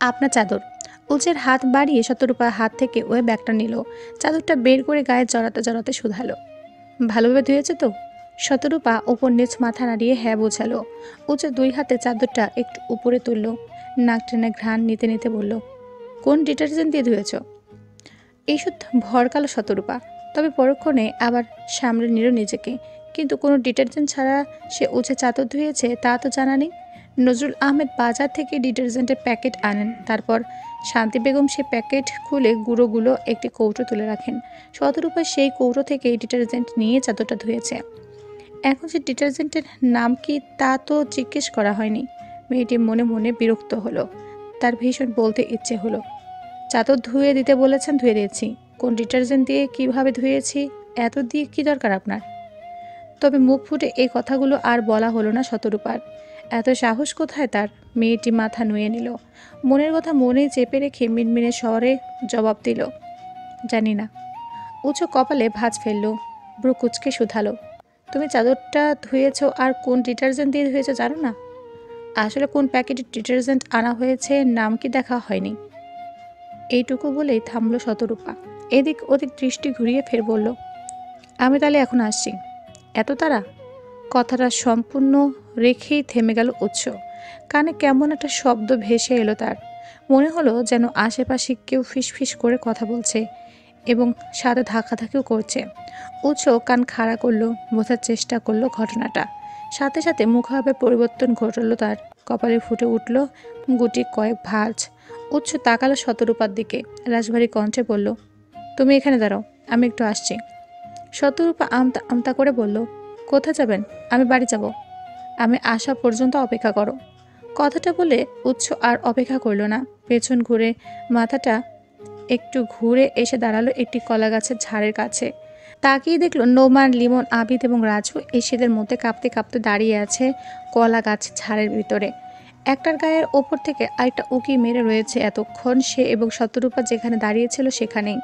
আপনার চাদর। উচের হাত বাড়িয়ে শতরূপার হাত থেকে ওই ব্যাগটা নিল। চাদরটা বের করে গায়ে জড়াতে জড়াতে শুধালো, ভালোভাবে ধুয়েছে তো? শতরূপা ওপর নিচ মাথা নাড়িয়ে হ্যাঁ বোঝালো। উঁচু দুই হাতে চাদরটা একটু উপরে তুলল। নাক টেনে ঘ্রাণ নিতে নিতে বলল, কোন ডিটারজেন্ট দিয়ে ধুয়েছ? এইসব ভরকালো শতরূপা, তবে পরক্ষণে আবার সামলে নিল নিজেকে। কিন্তু কোনো ডিটারজেন্ট ছাড়া সে উঁচে চাদর ধুয়েছে তা তো জানা নেই। নজরুল আহমেদ বাজার থেকে ডিটারজেন্টের প্যাকেট আনেন, তারপর শান্তি বেগম সে প্যাকেট খুলে গুঁড়োগুলো একটি কৌটো তুলে রাখেন। শতরূপা সেই কৌটো থেকে ডিটারজেন্ট নিয়ে চাদরটা ধুয়েছে। এখন সে ডিটারজেন্টের নাম কি তা তো জিজ্ঞেস করা হয়নি। মেয়েটি মনে মনে বিরক্ত হলো। তার ভীষণ বলতে ইচ্ছে হলো, চাদর ধুয়ে দিতে বলেছেন, ধুয়ে দিয়েছি। কোন ডিটারজেন্ট দিয়ে কিভাবে ধুয়েছি এত দিয়ে কি দরকার আপনার? তবে মুখ ফুটে এই কথাগুলো আর বলা হলো না শতরূপার। এত সাহস কোথায় তার? মেয়েটি মাথা নুয়ে নিল। মনের কথা মনেই চেপে রেখে মিনমিনে স্বরে জবাব দিল, জানি না। উঁচু কপালে ভাঁজ ফেলল, ব্রু কুচকে শুধালো, তুমি চাদরটা ধুয়েছ আর কোন ডিটারজেন্ট দিয়ে ধুয়েছ জানো না? আসলে কোন প্যাকেটের ডিটারজেন্ট আনা হয়েছে নাম কি দেখা হয়নি? এইটুকু বলেই থামল শতরূপা। এদিক ওদিক দৃষ্টি ঘুরিয়ে ফের বলল, আমি তাহলে এখন আসছি। এত তারা? কথাটা সম্পূর্ণ রেখেই থেমে গেল উৎস। কানে কেমন একটা শব্দ ভেসে এলো তার। মনে হলো যেন আশেপাশে কেউ ফিসফিস করে কথা বলছে এবং সাথে ধাক্কাধাক্কিও করছে। উৎস কান খাড়া করলো, বোঝার চেষ্টা করলো ঘটনাটা। সাথে সাথে মুখাভাবে পরিবর্তন ঘটল তার। কপালে ফুটে উঠল গুটি কয়েক ভাঁজ। উৎস তাকালো শতরূপার দিকে, রাশভারী কণ্ঠে বলল, তুমি এখানে দাঁড়াও, আমি একটু আসছি। শতরূপা আমতা আমতা করে বলল, কোথায় যাবেন? আমি বাড়ি যাব। আমি আসা পর্যন্ত অপেক্ষা করো। কথাটা বলে উৎস আর অপেক্ষা করল না। পেছন ঘুরে মাথাটা একটু ঘুরে এসে দাঁড়ালো একটি কলা গাছের ঝাড়ের কাছে। তাকিয়ে দেখলো নোমান, লিমন, আবিদ এবং রাজু এই শীতের মধ্যে কাঁপতে কাঁপতে দাঁড়িয়ে আছে কলা গাছ ঝাড়ের ভিতরে। একটার গায়ের ওপর থেকে আরেকটা উকি মেরে রয়েছে এতক্ষণ সে এবং শতরূপা যেখানে দাঁড়িয়েছিল সেখানেই।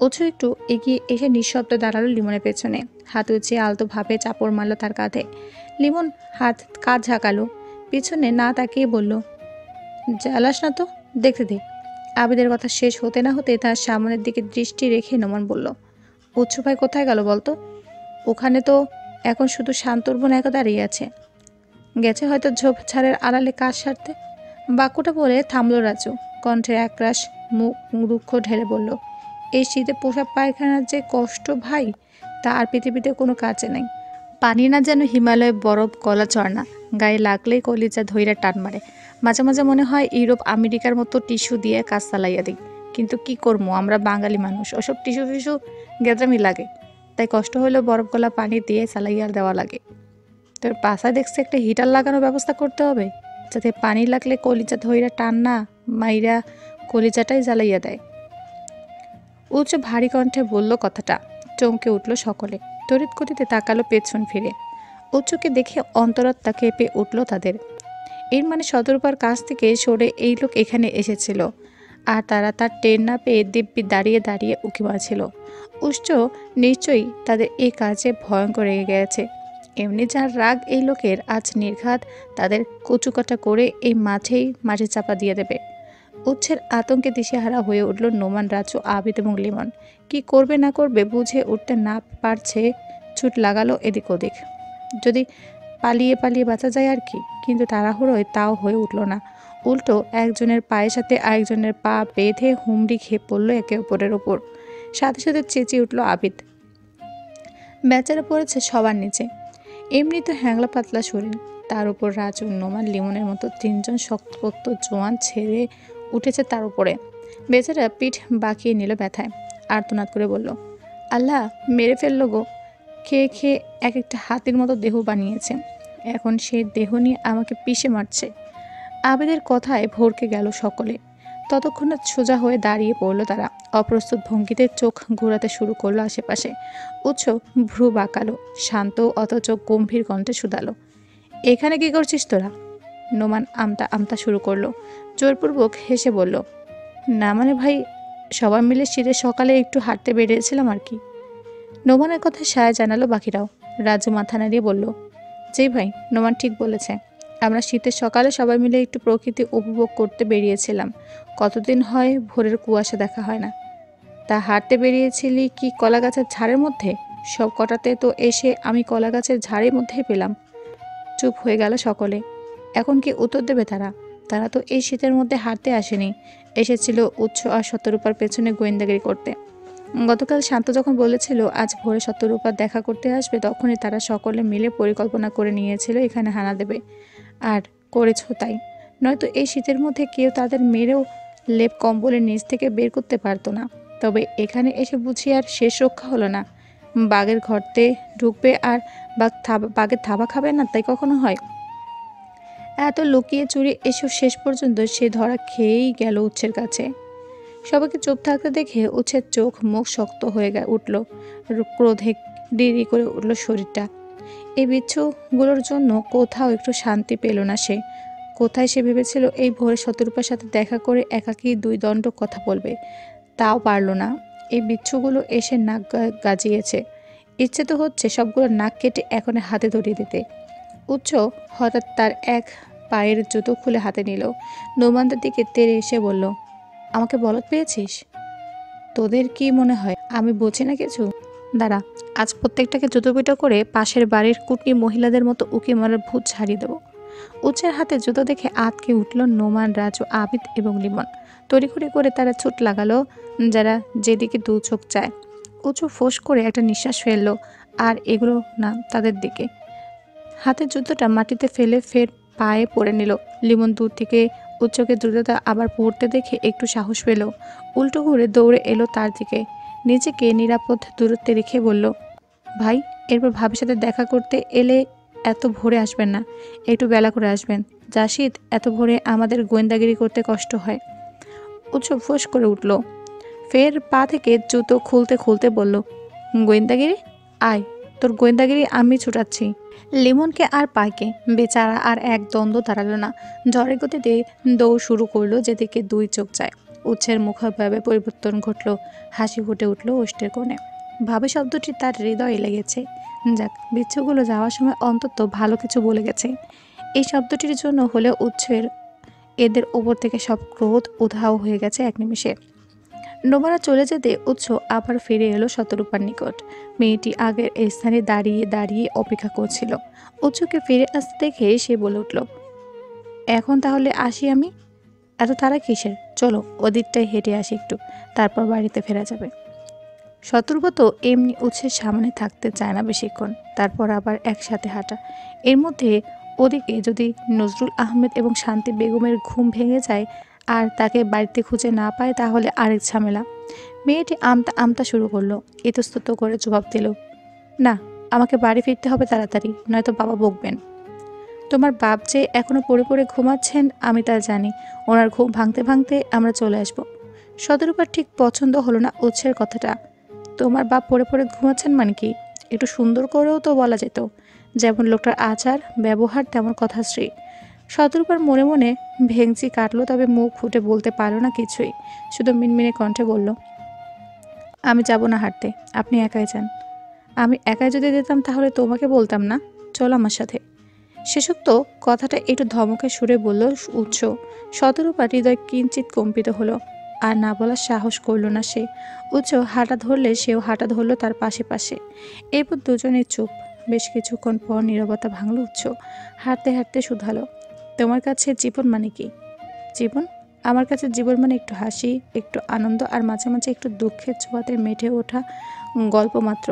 উঁচু একটু এগিয়ে এসে নিঃশব্দে দাঁড়ালো লিমনের পেছনে। হাত উঁচিয়ে আলতোভাবে চাপড় মারল তার কাঁধে। লিমন কাঁধ ঝাঁকালো, পিছনে না তাকিয়ে বলল, জ্বালাস না তো, দেখতে দে। আবিদের কথা শেষ হতে না হতে তার সামনের দিকে দৃষ্টি রেখে নোমান বলল, উৎস ভাই কোথায় গেল বলতো? ওখানে তো এখন শুধু শান্তর বোন একা দাঁড়িয়ে আছে। গেছে হয়তো ঝোপঝাড়ের আড়ালে কাজ সারতে। বাক্যটা বলে থামল রাজু। কণ্ঠের একরাশ মুখ রুক্ষ ঢেলে বলল, এই শীতে পোশাক পায়খানার যে কষ্ট ভাই, তা আর পৃথিবীতে কোনো কাজে নেই। পানি না যেন হিমালয় বরফ গলা ঝর্ণা, গায়ে লাগলেই কলিজা ধইরা টান মারে। মাঝে মাঝে মনে হয় ইউরোপ আমেরিকার মতো টিস্যু দিয়ে কাজ চালাইয়া দিই। কিন্তু কি করবো, আমরা বাঙালি মানুষ, ওসব টিস্যু ফিস্যু গেঁজামি লাগে। তাই কষ্ট হলেও বরফ গলা পানি দিয়ে চালাইয়া দেওয়া লাগে। তোর পাশায় দেখছি একটা হিটার লাগানোর ব্যবস্থা করতে হবে, যাতে পানি লাগলে কলিজা ধইরা টান না মাইরা কলিজাটাই জ্বালাইয়া দেয়। উচ্চ ভারী কণ্ঠে বলল কথাটা। চমকে উঠল সকলে। তড়িৎ গতিতে তাকালো পেছন ফিরে। উচ্চকে দেখে অন্তরাত্মা কেঁপে উঠল তাদের। এর মানে শতরূপার কাছ থেকে সরে এই লোক এখানে এসেছিল, আর তারা তার টের না পেয়ে দিব্যি দাঁড়িয়ে দাঁড়িয়ে উকি মারছিল। উচ্চ নিশ্চয়ই তাদের এই কাজে ভয়ঙ্কর রেগে গেছে। এমনি যার রাগ এই লোকের, আজ নির্ঘাত তাদের কচুকাটা করে এই মাঝে চাপা দিয়ে দেবে। উচ্ছের আতঙ্কে দিশেহারা হয়ে উঠল নোমান, রাজু, আবিদ এবং লিমন। কি করবে না করবে বুঝে উঠতে না পারছে, ছুট লাগালো এদিক ওদিক। যদি পালিয়ে পালিয়ে বাঁচা যায় আর কি। কিন্তু তাড়াহুড়োয় তাও হয়ে উঠল না। উল্টো একজনের পায়ের সাথে আরেকজনের পা বেঁধে হুমড়ি খেয়ে পড়লো একে অপরের ওপর। সাথে সাথে চেঁচিয়ে উঠল আবিদ। বেচারা পড়েছে সবার নিচে। এমনি তো হ্যাংলা পাতলা শরীর, তার উপর রাজু, নোমান, লিমনের মতো তিনজন শক্তপোক্ত জোয়ান ছেড়ে উঠেছে তার উপরে। বেচারা পিঠ বাঁকিয়ে নিল ব্যথায়। আর্তনাদ করে বলল, আল্লাহ, মেরে ফেললো গো। খেয়ে খেয়ে এক একটা হাতির মতো দেহ বানিয়েছে। এখন সেই দেহ নিয়ে আমাকে পিষে মারছে। আবেদের কথায় ভরকে গেল সকলে। ততক্ষণে সোজা হয়ে দাঁড়িয়ে পড়ল তারা। অপ্রস্তুত ভঙ্গিতে চোখ ঘোরাতে শুরু করলো আশেপাশে। উৎস ভ্রু বাঁকালো, শান্ত অথচ গম্ভীর কণ্ঠে শুধালো, এখানে কি করছিস তোরা? নোমান আমতা আমতা শুরু করলো। জোরপূর্বক হেসে বলল, না মানে ভাই, সবাই মিলে শীতের সকালে একটু হাঁটতে বেরিয়েছিলাম আর কি। নোমানের কথায় সায় জানালো বাকিরাও। রাজু মাথা নাড়িয়ে বলল, জি ভাই, নোমান ঠিক বলেছে। আমরা শীতের সকালে সবাই মিলে একটু প্রকৃতি উপভোগ করতে বেরিয়েছিলাম। কতদিন হয় ভোরের কুয়াশা দেখা হয় না। তা হাঁটতে বেরিয়েছিলি কি কলা গাছের ঝাড়ের মধ্যে? সব কটাতে তো এসে আমি কলা গাছের ঝাড়ের মধ্যেই পেলাম। চুপ হয়ে গেল সকলে। এখন কি উত্তর দেবে তারা? তারা তো এই শীতের মধ্যে হাঁটতে আসেনি, এসেছিল উৎস আর শতরূপার পেছনে গোয়েন্দাগিরি করতে। গতকাল শান্ত যখন বলেছিল আজ ভোরে শতরূপা দেখা করতে আসবে, তখনই তারা সকলে মিলে পরিকল্পনা করে নিয়েছিল এখানে হানা দেবে। আর করেছ তাই। নয়তো এই শীতের মধ্যে কেউ তাদের মেরেও লেপ কম্বলের নিচ থেকে বের করতে পারতো না। তবে এখানে এসে বুঝি আর শেষ রক্ষা হলো না। বাঘের ঘরতে ঢুকবে আর বাঘের থাবা খাবে না, তাই কখনো হয়? এত লুকিয়ে চুরি এসব শেষ পর্যন্ত সে ধরা খেয়েই গেল উৎসের কাছে। সবাইকে চুপ থাকতে দেখে উৎসের চোখ মুখ শক্ত হয়ে উঠল। ক্রোধে ডিরি করে উঠল শরীরটা। এই বিচ্ছুগুলোর জন্য কোথাও একটু শান্তি পেল না সে। কোথায় সে ভেবেছিল এই ভোরে শতরূপার সাথে দেখা করে একাকী দুই দণ্ড কথা বলবে, তাও পারল না। এই বিচ্ছুগুলো এসে নাক গাজিয়েছে। ইচ্ছে তো হচ্ছে সবগুলো নাক কেটে এখন হাতে ধরিয়ে দিতে। উচ্চ হঠাৎ তার এক পায়ের জুতো খুলে হাতে নিল। নোমানদের দিকে তেড়ে এসে বলল, আমাকে বলদ পেয়েছিস? তোদের কি মনে হয় আমি বুঝি না কিছু? দাঁড়া, আজ প্রত্যেকটাকে জুতো পিটো করে পাশের বাড়ির কুটনি মহিলাদের মতো উকি মারার ভূত ছাড়িয়ে দেবো। উচ্চের হাতে জুতো দেখে আতকে উঠল নোমান, রাজু, আবিদ এবং লিমন। তড়িঘড়ি করে তারা ছুট লাগালো যারা যেদিকে দু চোখ চায়। উঁচু ফোঁস করে একটা নিঃশ্বাস ফেললো আর এগুলো না তাদের দিকে। হাতের জুতোটা মাটিতে ফেলে ফের পায়ে পড়ে নিল। লিমন দূর থেকে উচ্চকে দ্রুততা আবার পড়তে দেখে একটু সাহস পেল। উল্টো ঘুরে দৌড়ে এলো তার দিকে। নিজেকে নিরাপদ দূরত্বে রেখে বলল, ভাই, এরপর ভাবির সাথে দেখা করতে এলে এত ভোরে আসবেন না, একটু বেলা করে আসবেন। যা শীত, এত ভোরে আমাদের গোয়েন্দাগিরি করতে কষ্ট হয়। উচ্চ ফোঁস করে উঠল। ফের পা থেকে জুতো খুলতে খুলতে বলল, গোয়েন্দাগিরি? আয়, তোর গোয়েন্দাগিরি আমি ছুটাচ্ছি। লিমনকে আর পাইকে বেচারা আর এক দ্বন্দ্ব দাঁড়ালো না। ঝড়ের গতিতে দৌড় শুরু করলো যেদিকে দুই চোখ যায়। উচ্ছের মুখাভাবে পরিবর্তন ঘটলো। হাসি ফুটে উঠলো ওষ্ঠের কোণে। ভাবে শব্দটি তার হৃদয়ে লেগেছে। যাক, বিচ্ছুগুলো যাওয়ার সময় অন্তত ভালো কিছু বলে গেছে। এই শব্দটির জন্য হলে উচ্ছের এদের ওপর থেকে সব ক্রোধ উধাও হয়ে গেছে এক নিমিষে। নোমারা চলে যেতে উৎস আবার ফিরে এলো শতরূপার নিকট। মেয়েটি আগের স্থানে দাঁড়িয়ে দাঁড়িয়ে অপেক্ষা করছিল। উৎসকে ফিরে আসতে দেখে সে বলে উঠল, এখন তাহলে আসি আমি? এত তারা কিসের? চলো ওদিকটাই হেঁটে আসি একটু, তারপর বাড়িতে ফেরা যাবে। শতরূপা তো এমনি উৎসের সামনে থাকতে চায় না বেশিক্ষণ, তারপর আবার একসাথে হাঁটা। এর মধ্যে ওদিকে যদি নজরুল আহমেদ এবং শান্তি বেগমের ঘুম ভেঙে যায় আর তাকে বাড়িতে খুঁজে না পায়, তাহলে আরেক ঝামেলা। মেয়েটি আমতা আমতা শুরু করলো। ইতস্তত করে জবাব দিল, না, আমাকে বাড়ি ফিরতে হবে তাড়াতাড়ি, নয়তো বাবা বকবেন। তোমার বাপ যে এখনো পড়ে পড়ে ঘুমাচ্ছেন আমি তা জানি। ওনার ঘুম ভাঙতে ভাঙতে আমরা চলে আসব। শতরূপার ঠিক পছন্দ হলো না উৎসের কথাটা। তোমার বাপ পড়ে পড়ে ঘুমাচ্ছেন মানে কি? একটু সুন্দর করেও তো বলা যেত। যেমন লোকটার আচার ব্যবহার তেমন কথাশ্রী। শতরূপার মনে মনে ভেঙচি কাটলো, তবে মুখ ফুটে বলতে পারল না কিছুই। শুধু মিনমিনে কণ্ঠে বলল, আমি যাব না হাঁটতে, আপনি একাই যান। আমি একাই যদি যেতাম তাহলে তোমাকে বলতাম না, চল আমার সাথে। শেষোক্ত কথাটা একটু ধমকে সুরে বলল উৎস। শতরূপার হৃদয় কিঞ্চিত কম্পিত হলো। আর না বলার সাহস করল না সে। উৎস হাঁটা ধরলে সেও হাঁটা ধরল তার পাশে পাশে। এরপর দুজনে চুপ। বেশ কিছুক্ষণ পর নীরবতা ভাঙল উৎস। হাঁটতে হাঁটতে শুধালো, তোমার কাছে জীবন মানে কি? জীবন? আমার কাছে জীবন মানে একটু হাসি, একটু আনন্দ আর মাঝে মাঝে একটু দুঃখের ছোঁয়াতে মেটে ওঠা গল্প মাত্র।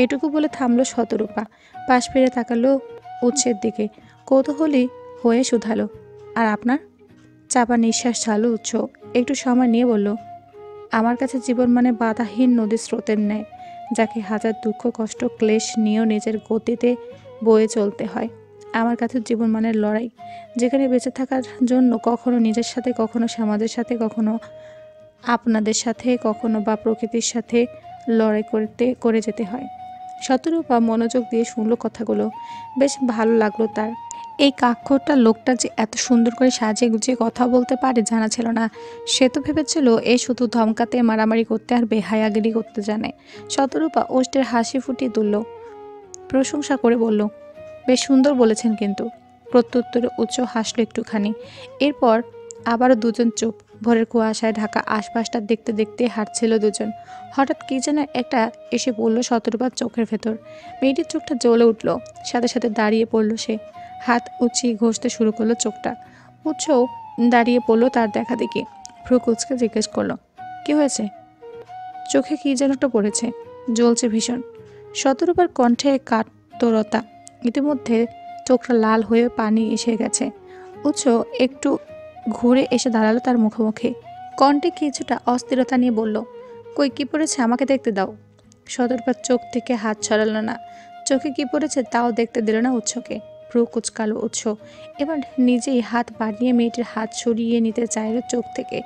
এটুকু বলে থামলো শতরূপা। পাশ ফিরে তাকালো উৎসের দিকে। কৌতূহলী হয়ে শুধালো, আর আপনার? চাপা নিঃশ্বাস ছাড়ল উৎস। একটু সময় নিয়ে বলল, আমার কাছে জীবন মানে বাধাহীন নদীর স্রোতের ন্যায়, যাকে হাজার দুঃখ কষ্ট ক্লেশ নিয়েও নিজের গতিতে বয়ে চলতে হয়। আমার কাছে জীবন মানে লড়াই, যেখানে বেঁচে থাকার জন্য কখনো নিজের সাথে, কখনো সমাজের সাথে, কখনো আপনাদের সাথে, কখনো বা প্রকৃতির সাথে লড়াই করে যেতে হয়। শতরূপা মনোযোগ দিয়ে শুনলো কথাগুলো। বেশ ভালো লাগলো তার। এই কাক্ষরটা লোকটা যে এত সুন্দর করে সাজিয়ে গুছিয়ে কথা বলতে পারে জানা ছিল না। সে তো ভেবেছিল এ শুধু ধমকাতে, মারামারি করতে আর বেহায়াগিরি করতে জানে। শতরূপা ওষ্ঠের হাসি ফুটিয়ে তুলল, প্রশংসা করে বলল, বেশ সুন্দর বলেছেন কিন্তু। প্রত্যুত্তরে উচ্চ হাসলো একটুখানি। এরপর আবারও দুজন চুপ। ভোরের কুয়াশায় ঢাকা আশপাশটা দেখতে দেখতে হাঁটছিল দুজন। হঠাৎ কি যেন একটা এসে পড়ল শতরূপার চোখের ভেতর। মেয়েটির চোখটা জ্বলে উঠল। সাথে সাথে দাঁড়িয়ে পড়ল সে। হাত উঁচিয়ে ঘষতে শুরু করলো চোখটা। উৎসও দাঁড়িয়ে পড়লো তার দেখা দেখি। ভ্রু কুচকে জিজ্ঞেস করলো, কি হয়েছে? চোখে কি যেন একটা পড়েছে, জ্বলছে ভীষণ। শতরূপার কণ্ঠে কাতরতা। ইতিমধ্যে চোখটা লাল হয়ে পানি এসে গেছে। উৎস একটু ঘুরে এসে দাঁড়ালো তার মুখোমুখি। কণ্ঠে কিছুটা অস্থিরতা নিয়ে বলল, কই কি পড়েছে আমাকে দেখতে দাও। শতরূপার চোখ থেকে হাত ছড়ালো না। চোখে কি পড়েছে তাও দেখতে দিল না উৎসকে। ভ্রু কুচকালো উৎস। এবার নিজেই হাত বাড়িয়ে মেয়েটির হাত সরিয়ে নিতে চাইল চোখ থেকে।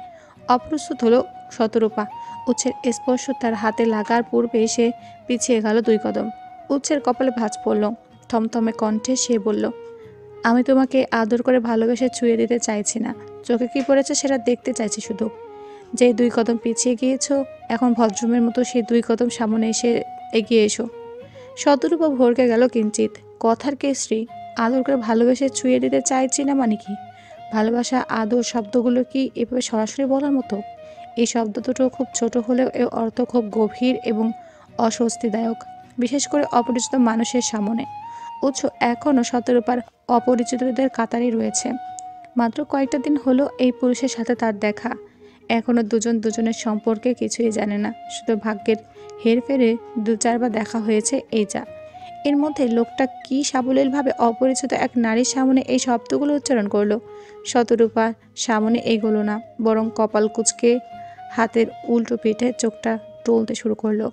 অপ্রস্তুত হলো শতরূপা। উৎসের স্পর্শ তার হাতে লাগার পূর্বে সে পিছিয়ে গেল 2 কদম। উৎসের কপালে ভাঁজ পড়ল। থমথমে কণ্ঠে সে বলল, আমি তোমাকে আদর করে ভালোবেসে ছুঁয়ে দিতে চাইছি না, চোখে কি পড়েছে সেটা দেখতে চাইছি শুধু। যে 2 কদম পিছিয়ে গিয়েছো, এখন ভদ্রমের মতো সেই 2 কদম সামনে এসে এগিয়ে এসো। শতরূপা ভরকে গেল কিঞ্চিত। কথার কেশরী, আদর করে ভালোবেসে ছুঁয়ে দিতে চাইছি না মানে কি? ভালোবাসা আদর শব্দগুলো কি এভাবে সরাসরি বলার মতো? এই শব্দ দুটো খুব ছোট হলেও এর অর্থ খুব গভীর এবং অস্বস্তিদায়ক, বিশেষ করে অপরিচিত মানুষের সামনে। উৎস এখনও শতরূপার অপরিচিতদের কাতারেই রয়েছে। মাত্র কয়েকটা দিন হলো এই পুরুষের সাথে তার দেখা। এখনও দুজন দুজনের সম্পর্কে কিছুই জানে না, শুধু ভাগ্যের হেরফেরে 2-4 বার দেখা হয়েছে এই যা। এর মধ্যে লোকটা কি সাবলীলভাবে অপরিচিত এক নারীর সামনে এই শব্দগুলো উচ্চারণ করলো। শতরূপার সামনে এগোলো না, বরং কপাল কুঁচকে হাতের উল্টো পিঠে চোখটা টলতে শুরু করলো।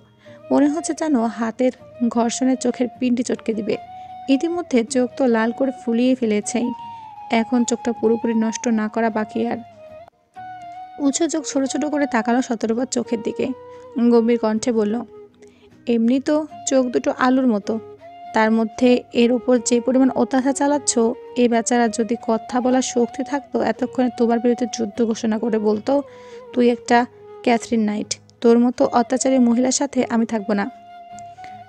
মনে হচ্ছে যেন হাতের ঘর্ষণে চোখের পিন্ডি চটকে দিবে। ইতিমধ্যে চোখ তো লাল করে ফুলিয়ে ফেলেছেই, এখন চোখটা পুরোপুরি নষ্ট না করা বাকি আর। উঁচু চোখ ছোট ছোট করে তাকালো শতরূপার চোখের দিকে। গম্ভীর কণ্ঠে বলল, এমনি তো চোখ দুটো আলুর মতো, তার মধ্যে এর উপর যে পরিমাণ অত্যাচার চালাচ্ছ, এ বেচারা যদি কথা বলার শক্তি থাকতো এতক্ষণে তোমার বিরুদ্ধে যুদ্ধ ঘোষণা করে বলতো, তুই একটা ক্যাথরিন নাইট, তোর মতো অত্যাচারী মহিলার সাথে আমি থাকবো না।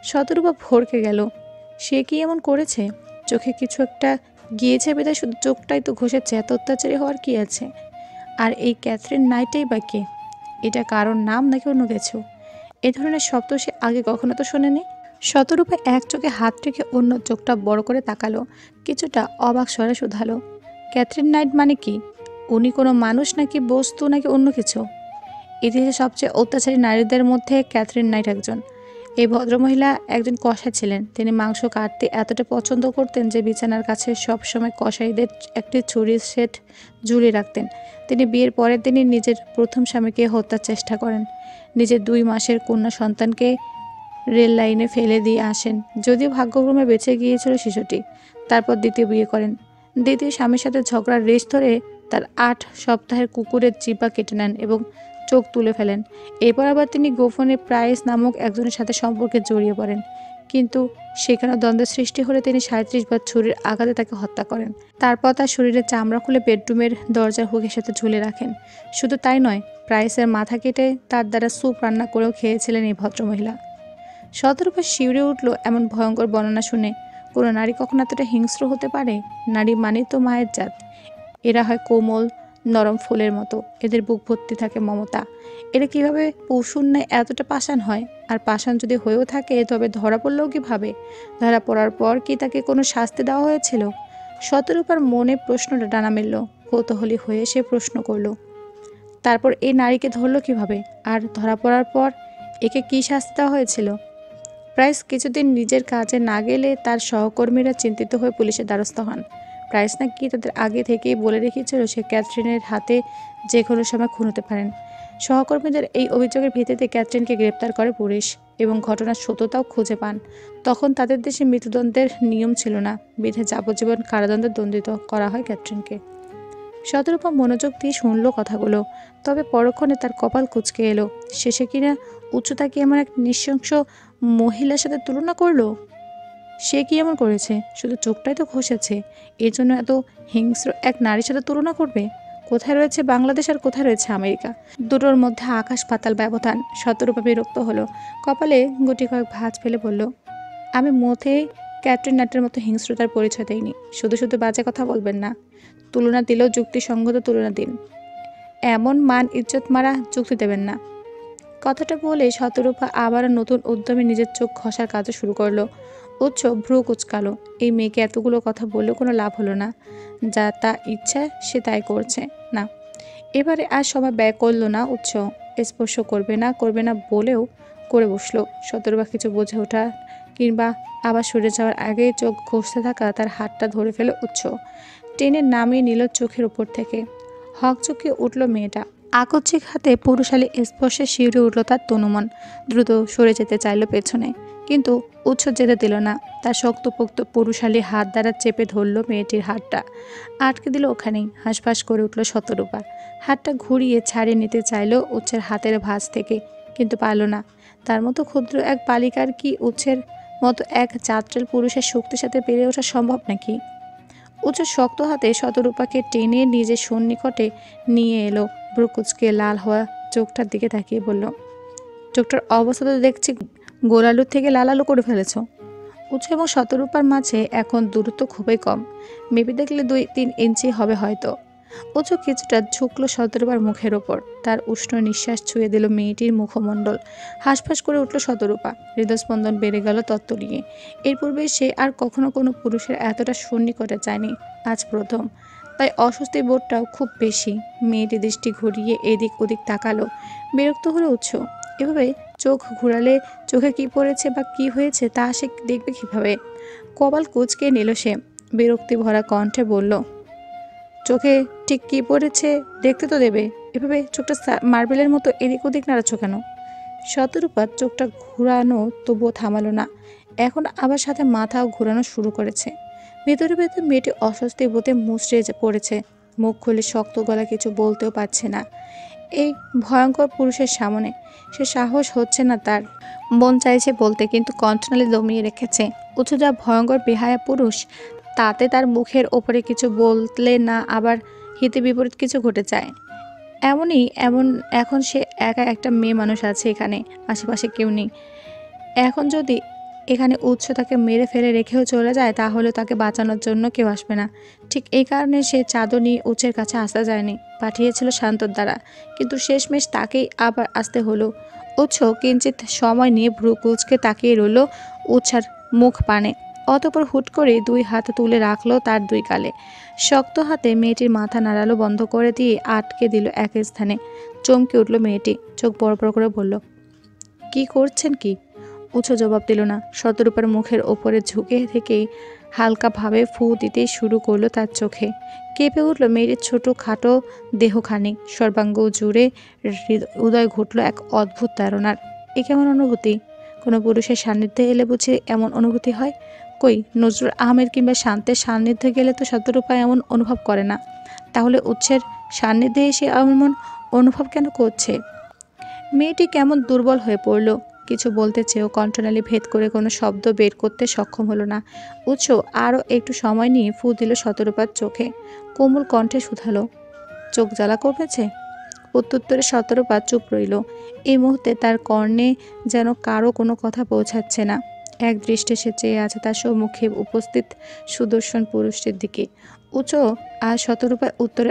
শতরূপা ভরকে গেল। সে কি এমন করেছে? চোখে কিছু একটা গিয়েছে বিধায় শুধু চোখটাই তো ঘষেছে, এত অত্যাচারী হওয়ার কি আছে? আর এই ক্যাথরিন নাইটেই বা কে? এটা কারোর নাম নাকি অন্য কিছু? এ ধরনের শব্দ সে আগে কখনো তো শোনেনি। শতরূপে এক চোখে হাত রেখে অন্য চোখটা বড় করে তাকালো, কিছুটা অবাক স্বরে শুধালো, ক্যাথরিন নাইট মানে কি? উনি কোনো মানুষ নাকি বস্তু নাকি অন্য কিছু? ইতিহাসে সবচেয়ে অত্যাচারী নারীদের মধ্যে ক্যাথরিন নাইট একজন। এই ভদ্রমহিলা একজন কসাই ছিলেন। তিনি মাংস কাটতে এতটা পছন্দ করতেন যে বিছানার কাছে সবসময় কসাইদের একটি ছুরির সেট ঝুলিয়ে রাখতেন। তিনি বিয়ের পরের দিনই নিজের প্রথম স্বামীকে হত্যার চেষ্টা করেন। নিজের 2 মাসের কন্যা সন্তানকে রেল লাইনে ফেলে দিয়ে আসেন, যদিও ভাগ্যক্রমে বেঁচে গিয়েছিল শিশুটি। তারপর দ্বিতীয় বিয়ে করেন। দ্বিতীয় স্বামীর সাথে ঝগড়ার রেশ ধরে তার 8 সপ্তাহের কুকুরের জিহ্বা কেটে নেন এবং চোখ তুলে ফেলেন। এরপর আবার তিনি গোপনে প্রাইস নামক একজনের সাথে সম্পর্কে জড়িয়ে পড়েন, কিন্তু সেখানে দ্বন্দ্বের সৃষ্টি হলে তিনি 37 বার ছুরির আঘাতে তাকে হত্যা করেন। তারপর তার শরীরের চামড়া খুলে বেডরুমের দরজার হুকের সাথে ঝুলে রাখেন। শুধু তাই নয়, প্রাইসের মাথা কেটে তার দ্বারা স্যুপ রান্না করেও খেয়েছিলেন এই ভদ্রমহিলা। শতরূপা শিউরে উঠল এমন ভয়ঙ্কর বর্ণনা শুনে। কোনো নারী কখনো এতটা হিংস্র হতে পারে? নারী মানেই তো মায়ের জাত। এরা হয় কোমল নরম ফুলের মতো, এদের বুক ভর্তি থাকে মমতা। এরা কিভাবে পশুর ন্যায় এতটা পাষাণ হয়? আর পাষাণ যদি হয়েও থাকে তবে ধরা পড়লেও কিভাবে? ধরা পড়ার পর কি তাকে কোনো শাস্তি দেওয়া হয়েছিল? শতরূপার মনে প্রশ্নটা ডানা মেলল। কৌতূহলী হয়ে সে প্রশ্ন করল, তারপর এই নারীকে ধরল কিভাবে? আর ধরা পড়ার পর একে কি শাস্তি দেওয়া হয়েছিল? প্রাইস কিছুদিন নিজের কাজে না গেলে তার সহকর্মীরা চিন্তিত হয়ে পুলিশের দ্বারস্থ হন। প্রাইস নাকি তাদের আগে থেকেই বলে রেখেছিল সে ক্যাথরিনের হাতে যে কোনো সময় খুন হতে পারেন। সহকর্মীদের এই অভিযোগের ভিত্তিতে ক্যাথরিনকে গ্রেপ্তার করে পুলিশ এবং ঘটনার সত্যতাও খুঁজে পান। তখন তাদের দেশে মৃত্যুদণ্ডের নিয়ম ছিল না, বিধে যাবজ্জীবন কারাদণ্ডে দণ্ডিত করা হয় ক্যাথরিনকে। শতরূপা মনোযোগ দিয়ে শুনল কথাগুলো, তবে পরক্ষণে তার কপাল কুঁচকে এলো। শেষে কিনা উচ্চতাকে এমন এক নৃশংস মহিলার সাথে তুলনা করলো। সে কি এমন করেছে? শুধু চোখটাই তো ঘষেছে, এর জন্য এত হিংস্র এক নারীর সাথে তুলনা করবে? কোথায় রয়েছে বাংলাদেশ আর কোথায় রয়েছে আমেরিকা? দুটোর মধ্যে আকাশ পাতাল ব্যবধান। শতরূপা বিরক্ত হলো, কপালে গুটি কয়েক ভাঁজ ফেলে বলল, আমি মোটেই ক্যাপ্টেন নাটের মতো হিংস্রতার পরিচয় দেয়নি। শুধু শুধু বাজে কথা বলবেন না। তুলনা দিলেও যুক্তিসঙ্গত তুলনা দিন। এমন মান ইজ্জত মারা যুক্তি দেবেন না। কথাটা বলে শতরূপা আবারও নতুন উদ্যমে নিজের চোখ ঘষার কাজও শুরু করলো। উচ্চ ভ্রু কুচকালো। এই মেয়েকে এতগুলো কথা বললেও কোনো লাভ হলো না। যা তা ইচ্ছা সে তাই করছে না। এবারে আর সময় ব্যয় করলো না উচ্চ। স্পর্শ করবে না বলেও করে বসলো। শতরূপা কিছু বুঝে ওঠা কিংবা আবার সরে যাওয়ার আগে চোখ ঘষতে থাকা তার হাতটা ধরে ফেলে উচ্চ। টেনে নামিয়ে নিল চোখের উপর থেকে। হকচকিয়ে উঠল মেয়েটা। আকস্মিক হাতে পুরুষালী স্পর্শে শিউরে উঠল তার তনুমন। দ্রুত সরে যেতে চাইল পেছনে, কিন্তু উচ্ছ যেতে দিল না। তার শক্তপোক্ত পুরুষালী হাত দ্বারা চেপে ধরল মেয়েটির হাতটা, আটকে দিল ওখানেই। হাঁসফাঁস করে উঠল শতরূপা। হাতটা ঘুরিয়ে ছাড়িয়ে নিতে চাইল উচ্ছের হাতের ভাঁজ থেকে, কিন্তু পারল না। তার মতো ক্ষুদ্র এক বালিকার কি উচ্ছের মতো এক চাত্রাল পুরুষের শক্তির সাথে পেরে ওঠা সম্ভব নাকি? উচ্চ শক্ত হাতে শতরূপাকে টেনে নিজের সন্নিকটে নিয়ে এলো। ব্রুকুচকে লাল হওয়া চোখটার দিকে তাকিয়ে বলল, চোখটার অবস্থা তো দেখছি গোলালুর থেকে লাল আলো করে ফেলেছ। উচ্চ এবং শতরূপার মাঝে এখন দূরত্ব খুবই কম, মেপে দেখলে 2-3 ইঞ্চি হবে হয়তো। উচ্চ কিছুটা ঝুঁকলো শতরূপার মুখের ওপর। তার উষ্ণ নিঃশ্বাস ছুঁয়ে দিল মেয়েটির মুখমণ্ডল। হাঁসফাঁস করে উঠল শতরূপা। হৃদস্পন্দন বেড়ে গেল তত্ত্বনিয়ে। এর পূর্বে সে আর কখনো কোনো পুরুষের এতটা সন্নিকটে যায়নি, আজ প্রথম। তাই অস্বস্তি বোধটাও খুব বেশি। মেয়েটি দৃষ্টি ঘুরিয়ে এদিক ওদিক তাকালো। বিরক্ত হলো উচ্চ। এভাবে চোখ ঘুরালে চোখে কি পড়েছে বা কি হয়েছে তা সে দেখবে কিভাবে? কপাল কুঁচকে নিল সে। বিরক্তি ভরা কণ্ঠে বলল, চোখে ঠিক কি পড়েছে দেখতে তো দেবে। এভাবে চোখটা মার্বেলের মতো এদিক ওদিক নাড়াচ্ছ কেন? শতরূপা চোখটা ঘুরানো তবুও থামালো না। এখন আবার সাথে মাথাও ঘুরানো শুরু করেছে। ভেতরে ভেতরে মেয়েটি অস্বস্তি বোধে মুচড়ে পড়েছে। মুখ খুলে শক্ত গলা কিছু বলতেও পারছে না এই ভয়ঙ্কর পুরুষের সামনে। সে সাহস হচ্ছে না তার। মন চাইছে বলতে, কিন্তু কণ্ঠনালী দমিয়ে রেখেছে। উঁচু যা ভয়ঙ্কর বেহায়া পুরুষ, তাতে তার মুখের ওপরে কিছু বললে না আবার হিতে বিপরীত কিছু ঘটে যায়। এখন সে একা একটা মেয়ে মানুষ আছে এখানে, আশেপাশে কেউ নেই। এখন যদি এখানে উৎস তাকে মেরে ফেলে রেখেও চলে যায়, তাহলে তাকে বাঁচানোর জন্য কেউ আসবে না। ঠিক এই কারণে সে চাদর নিয়ে উৎসের কাছে আসা যায়নি, পাঠিয়েছিল শান্তর দ্বারা। কিন্তু শেষমেশ তাকেই আবার আসতে হলো। উৎস কিঞ্চিত সময় নিয়ে ভ্রু কুঁচকে তাকিয়ে রইল উৎসার মুখ পানে। অতঃপর হুট করে 2 হাত তুলে রাখলো তার 2 গালে। শক্ত হাতে মেয়েটির মাথা নাড়ালো বন্ধ করে দিয়ে আটকে দিল এক স্থানে। চমকে উঠল মেয়েটি, চোখ বড় বড় করে বলল, কি করছেন কি? উঁচু জবাব দিল না। শতরূপার মুখের ওপরে ঝুঁকে থেকেই হালকাভাবে ফু দিতে শুরু করলো তার চোখে। কেঁপে উঠল মেয়েটির ছোট খাটো দেহখানি। সর্বাঙ্গ জুড়ে উদয় ঘটল এক অদ্ভুত তাড়নার। এ কেমন অনুভূতি? কোনো পুরুষের সান্নিধ্যে এলে বুঝি এমন অনুভূতি হয়? কই, নজরুল আহমেদ কিংবা শান্তের সান্নিধ্যে গেলে তো শতরূপা এমন অনুভব করে না। তাহলে উৎসের সান্নিধ্যে এসে এমন অনুভব কেন করছে? মেয়েটি কেমন দুর্বল হয়ে পড়ল। কিছু বলতে চেয়েও কণ্ঠনালী ভেদ করে কোনো শব্দ বের করতে সক্ষম হলো না। উৎস আরও একটু সময় নিয়ে ফু দিল শতরূপার চোখে। কোমল কণ্ঠে শুধালো, চোখ জ্বালা করবেছে? প্রত্যুত্তরে শতরূপা চুপ রইল। এই মুহূর্তে তার কর্ণে যেন কারো কোনো কথা পৌঁছাচ্ছে না। এক দৃষ্টে সে চেয়ে আছে তার সম্মুখে উপস্থিত সুদর্শন পুরুষটির দিকে। উচ্চ আর শতরূপার উত্তরে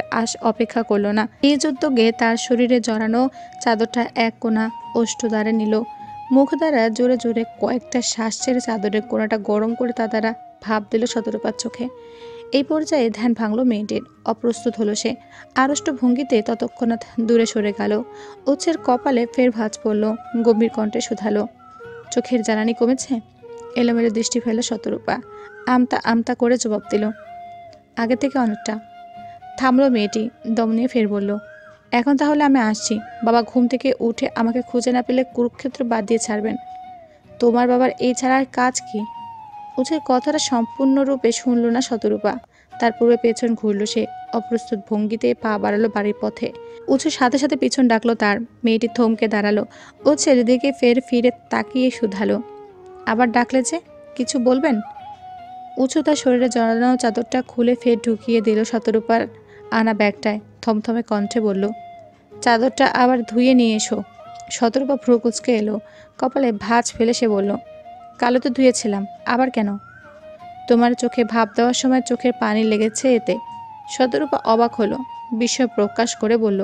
অপেক্ষা করল না। এই উদ্যোগে তার শরীরে জড়ানো চাদরটা এক কোণা ওষ্ঠ দ্বারা নিল। মুখ দ্বারা জোরে জোরে কয়েকটা শ্বাস ছেড়ে চাদরের কোণাটা গরম করে তা দ্বারা ভাপ দিল শতরূপার চোখে। এই পর্যায়ে ধ্যান ভাঙল মেয়েটির। অপ্রস্তুত হলো সে। আড়ষ্ট ভঙ্গিতে ততক্ষণাৎ দূরে সরে গেল। উচ্ছের কপালে ফের ভাঁজ পড়ল। গম্ভীর কণ্ঠে শুধালো, চোখের জ্বালানি কমেছে? এলোমেলো দৃষ্টি ফেল শতরূপা। আমতা আমতা করে জবাব দিল, আগে থেকে অনেকটা। থামলো মেয়েটি, দম নিয়ে ফের বলল, এখন তাহলে আমি আসছি। বাবা ঘুম থেকে উঠে আমাকে খুঁজে না পেলে কুরুক্ষেত্র বাদ দিয়ে ছাড়বেন। তোমার বাবার এই ছাড়া আর কাজ কি? উঠের কথাটা সম্পূর্ণরূপে শুনল না শতরূপা। তার পূর্বে পেছন ঘুরল সে। অপ্রস্তুত ভঙ্গিতে পা বাড়ালো বাড়ির পথে। উৎসের সাথে সাথে পিছন ডাকলো তার। মেয়েটি থমকে দাঁড়ালো। উৎসের দিকে ফের ফিরে তাকিয়ে শুধালো, আবার ডাকলে যে, কিছু বলবেন? উঁচু তার শরীরে জড়ানো চাদরটা খুলে ফের ঢুকিয়ে দিল শতরূপার আনা ব্যাগটায়। থমথমে কণ্ঠে বলল, চাদরটা আবার ধুয়ে নিয়ে এসো। শতরূপা ভ্রু কুঁচকে এলো। কপালে ভাঁজ ফেলে সে বলল, কালো তো ধুয়েছিলাম, আবার কেন? তোমার চোখে ভাব দেওয়ার সময় চোখের পানি লেগেছে এতে। শতরূপা অবাক হলো, বিস্ময় প্রকাশ করে বলল,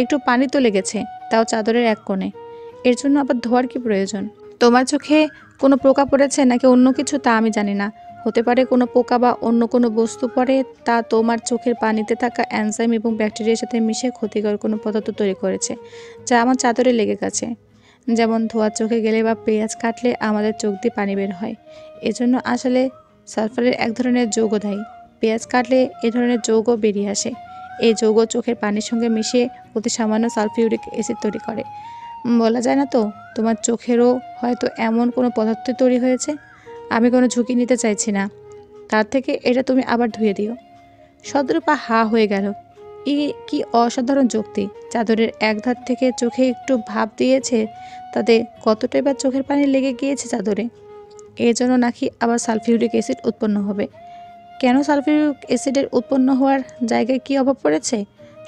একটু পানি তো লেগেছে, তাও চাদরের এক কোণে। এর জন্য আবার ধোয়ার কি প্রয়োজন? তোমার চোখে কোনো পোকা পড়েছে নাকি অন্য কিছু তা আমি জানি না। হতে পারে কোনো পোকা বা অন্য কোনো বস্তু পড়ে, তা তোমার চোখের পানিতে থাকা এনজাইম এবং ব্যাকটেরিয়ার সাথে মিশে ক্ষতিকর কোনো পদার্থ তৈরি করেছে, যা আমার চাদরে লেগে গেছে। যেমন ধোয়া চোখে গেলে বা পেঁয়াজ কাটলে আমাদের চোখ দিয়ে পানি বের হয়। এজন্য আসলে সালফারের এক ধরনের যৌগ দায়ী। পেঁয়াজ কাটলে এ ধরনের যৌগ বেরিয়ে আসে। এই যৌগ চোখের পানির সঙ্গে মিশে অতি সামান্য সালফিউরিক অ্যাসিড তৈরি করে। বলা যায় না তো, তোমার চোখেরও হয়তো এমন কোনো পদার্থ তৈরি হয়েছে। আমি কোনো ঝুঁকি নিতে চাইছি না, তার থেকে এটা তুমি আবার ধুয়ে দিও। শতরূপা হা হয়ে গেল। কি অসাধারণ যুক্তি! চাদরের এক ধার থেকে চোখে একটু ভাপ দিয়েছে, তাতে কতটাই বা চোখের পানি লেগে গিয়েছে চাদরে। এর জন্য নাকি আবার সালফিউরিক অ্যাসিড উৎপন্ন হবে। কেন সালফিউরিক অ্যাসিডের উৎপন্ন হওয়ার জায়গায় কি অভাব পড়েছে?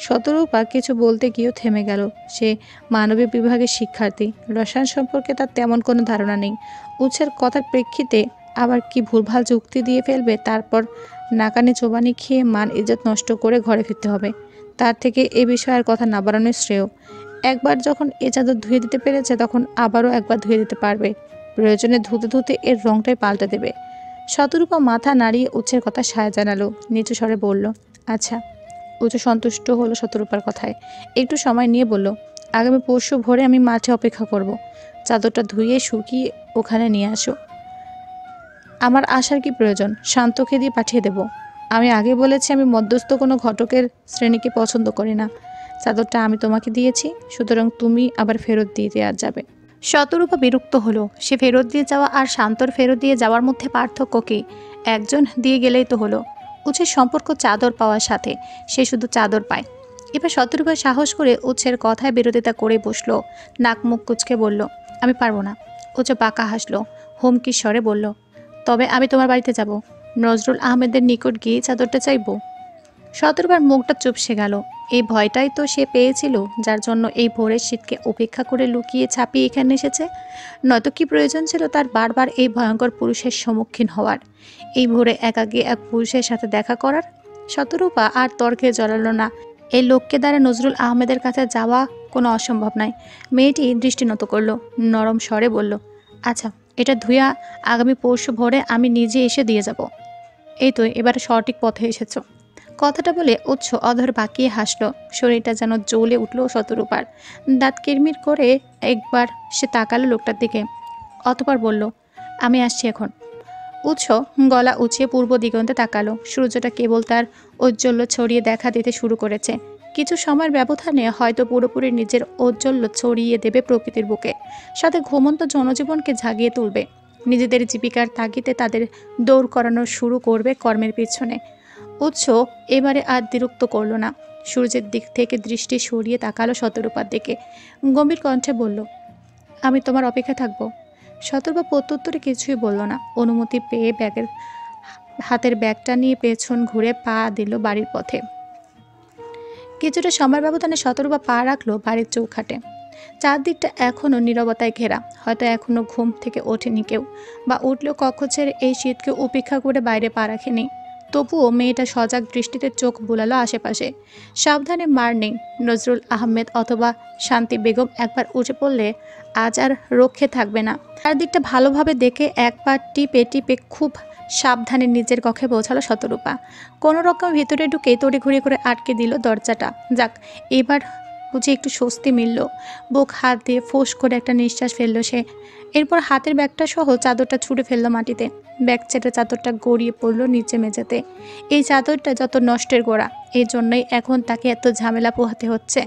শতরূপা কিছু বলতে গিয়েও থেমে গেল। সে মানবিক বিভাগের শিক্ষার্থী, রসায়ন সম্পর্কে তার তেমন কোনো ধারণা নেই। উৎসের কথার প্রেক্ষিতে আবার কি ভুলভাল যুক্তি দিয়ে ফেলবে, তারপর নাকানি চোবানি খেয়ে মান ইজ্জত নষ্ট করে ঘরে ফিরতে হবে। তার থেকে এ বিষয়ে আর কথা না বাড়ানোই শ্রেয়। একবার যখন এ চাদর ধুয়ে দিতে পেরেছে, তখন আবারও একবার ধুয়ে দিতে পারবে। প্রয়োজনে ধুতে ধুতে এর রংটাই পাল্টে দেবে। শতরূপা মাথা নাড়িয়ে উৎসের কথা সায় জানালো, নিচু স্বরে বলল, আচ্ছা। উঁচু সন্তুষ্ট হলো শতরূপার কথায়। একটু সময় নিয়ে বলল, আগামী পরশু ভোরে আমি মাঠে অপেক্ষা করব। চাদরটা ধুয়ে শুকিয়ে ওখানে নিয়ে আসো। আমার আসার কি প্রয়োজন? শান্তকে দিয়ে পাঠিয়ে দেব। আমি আগে বলেছি আমি মধ্যস্থ কোনো ঘটকের শ্রেণীকে পছন্দ করি না। চাদরটা আমি তোমাকে দিয়েছি, সুতরাং তুমি আবার ফেরত দিয়ে দেওয়া যাবে। শতরূপা বিরক্ত হলো। সে ফেরত দিয়ে যাওয়া আর শান্তর ফেরত দিয়ে যাওয়ার মধ্যে পার্থক্য কি? একজন দিয়ে গেলেই তো হলো। উৎসের সম্পর্ক চাদর পাওয়ার সাথে, সে শুধু চাদর পায়। এবার শতরূপা সাহস করে উৎসের কথায় বিরোধিতা করে বসলো। নাক মুখ কুচকে বলল, আমি পারবো না। উৎস বাঁকা হাসলো, হুমকির স্বরে বলল, তবে আমি তোমার বাড়িতে যাব। নজরুল আহমেদের নিকট গিয়ে চাদরটা চাইব। শতরূপার মুখটা চুপসে গেল। এই ভয়টাই তো সে পেয়েছিল, যার জন্য এই ভোরের শীতকে উপেক্ষা করে লুকিয়ে ছাপিয়ে এখানে এসেছে। নয়তো কি প্রয়োজন ছিল তার বারবার এই ভয়ঙ্কর পুরুষের সম্মুখীন হওয়ার, এই ভোরে একাকী এক পুরুষের সাথে দেখা করার? শতরূপা আর তর্কে জড়ালো না। এই লোককে দ্বারা নজরুল আহমেদের কাছে যাওয়া কোনো অসম্ভব নয়। মেয়েটি দৃষ্টি নত করল, নরম স্বরে বলল, আচ্ছা, এটা ধুয়া আগামী পরশু ভোরে আমি নিজে এসে দিয়ে যাব। এই তো এবার সঠিক পথে এসেছ। কথাটা বলে উৎস অধর বাঁকিয়ে হাসলো। শরীরটা যেন জ্বলে উঠল শতরূপার। দাঁত কিরমির করে একবার সে তাকালো লোকটার দিকে, অতঃপর বলল, আমি আসছি এখন। উৎস গলা উঁচিয়ে পূর্ব দিগন্তে তাকালো। সূর্যটা কেবল তার ঔজ্জ্বল্য ছড়িয়ে দেখা দিতে শুরু করেছে। কিছু সময়ের ব্যবধানে হয়তো পুরোপুরি নিজের ঔজ্জ্বল্য ছড়িয়ে দেবে প্রকৃতির বুকে, সাথে ঘুমন্ত জনজীবনকে জাগিয়ে তুলবে। নিজেদের জীবিকার তাগিদে তাদের দৌড় করানো শুরু করবে কর্মের পিছনে। উৎস এবারে আর বিরক্ত করল না। সূর্যের দিক থেকে দৃষ্টি সরিয়ে তাকালো শতরূপার দিকে, গম্ভীর কণ্ঠে বলল, আমি তোমার অপেক্ষা থাকবো। শতরূপা প্রত্যুত্তরে কিছুই বলল না। অনুমতি পেয়ে হাতের ব্যাগটা নিয়ে পেছন ঘুরে পা দিল বাড়ির পথে। কিছুটা সময়ের ব্যবধানে শতরূপা পা রাখলো বাড়ির চৌখাটে। চারদিকটা এখনও নীরবতায় ঘেরা। হয়তো এখনও ঘুম থেকে ওঠেনি কেউ, বা উঠলেও কক্ষ ছেড়ে এই শীতকে উপেক্ষা করে বাইরে পা রাখেনি। তবুও মেয়েটা সজাগ দৃষ্টিতে চোখ বুলালো আশেপাশে। সাবধানে মার নেই। নজরুল আহমেদ অথবা শান্তি বেগম একবার উঠে পড়লে আজ আর রক্ষে থাকবে না। চারদিকটা ভালোভাবে দেখে একবার টিপে টিপে খুব সাবধানে নিজের কক্ষে পৌঁছালো শতরূপা। কোনো রকম ভিতরে ঢুকে তড়িঘড়ি করে আটকে দিল দরজাটা। যাক, এবার বুঝে একটু স্বস্তি মিলল। বুক হাত দিয়ে ফোঁস করে একটা নিঃশ্বাস ফেললো সে। এরপর হাতের ব্যাগটা সহ চাদরটা ছুঁড়ে ফেললো মাটিতে। ব্যাগ ছেড়ে চাদরটা গড়িয়ে পড়লো নিচে মেঝেতে। এই চাদরটা যত নষ্টের গোড়া, এই জন্যই এখন তাকে এত ঝামেলা পোহাতে হচ্ছে।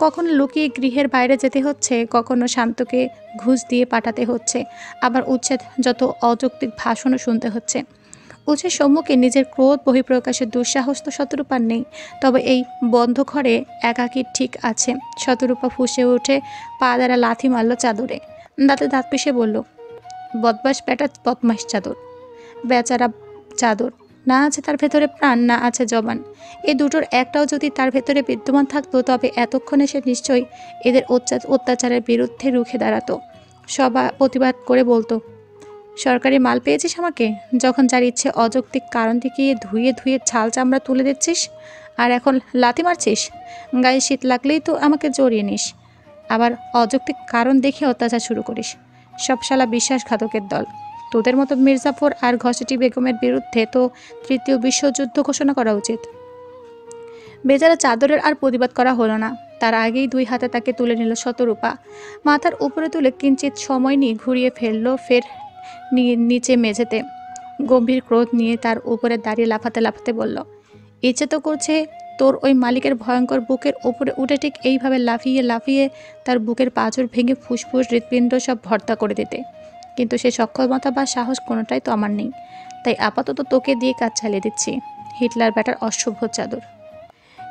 কখনো লুকিয়ে গৃহের বাইরে যেতে হচ্ছে, কখনো শান্তকে ঘুষ দিয়ে পাঠাতে হচ্ছে, আবার উচ্ছেদ যত অযৌক্তিক ভাষণও শুনতে হচ্ছে। উচ্ছের সম্মুখে নিজের ক্রোধ বহিঃপ্রকাশের দুঃসাহস তো শতরূপার নেই। তবে এই বন্ধ ঘরে একাকী ঠিক আছে। শতরূপা ফুঁসে উঠে পা দ্বারা লাথি মারল চাদরে। দাঁতে দাঁত পিষে বলল, বদমাস বেটা, বদমাস চাদর। বেচারা চাদর, না আছে তার ভেতরে প্রাণ, না আছে জবান। এই দুটোর একটাও যদি তার ভেতরে বিদ্যমান থাকতো, তবে এতক্ষণে সে নিশ্চয়ই এদের অত্যাচারের বিরুদ্ধে রুখে দাঁড়াতো, প্রতিবাদ করে বলতো, সরকারি মাল পেয়েছিস আমাকে, যখন যার ইচ্ছে অযৌক্তিক কারণ দেখিয়ে ধুয়ে ধুয়ে ছাল চামড়া তুলে দিচ্ছিস, আর এখন লাথি মারছিস। গায়ে শীত লাগলেই তো আমাকে জড়িয়ে নিস, আবার অযৌক্তিক কারণ দেখে অত্যাচার শুরু করিস। সব শালা বিশ্বাসঘাতকের দল। তোদের মতো মির্জাফর আর ঘসেটি বেগমের বিরুদ্ধে তো তৃতীয় বিশ্বযুদ্ধ ঘোষণা করা উচিত। বেচারা চাদরের আর প্রতিবাদ করা হলো না। তার আগেই দুই হাতে তাকে তুলে নিল শতরূপা। মাথার উপরে তুলে কিঞ্চিত সময় নিয়ে ঘুরিয়ে ফেললো ফের নিচে মেঝেতে। গম্ভীর ক্রোধ নিয়ে তার উপরে দাঁড়িয়ে লাফাতে লাফাতে বলল, ইচ্ছে তো করছে তোর ওই মালিকের ভয়ঙ্কর বুকের ওপরে উঠে ঠিক এইভাবে লাফিয়ে লাফিয়ে তার বুকের পাঁজর ভেঙে ফুসফুস হৃৎপিণ্ড সব ভর্তা করে দিতে, কিন্তু সে সক্ষমতা বা সাহস কোনোটাই তো আমার নেই। তাই আপাতত তোকে দিয়ে কাজ চালিয়ে দিচ্ছি, হিটলার ব্যাটার অশুভ চাদর।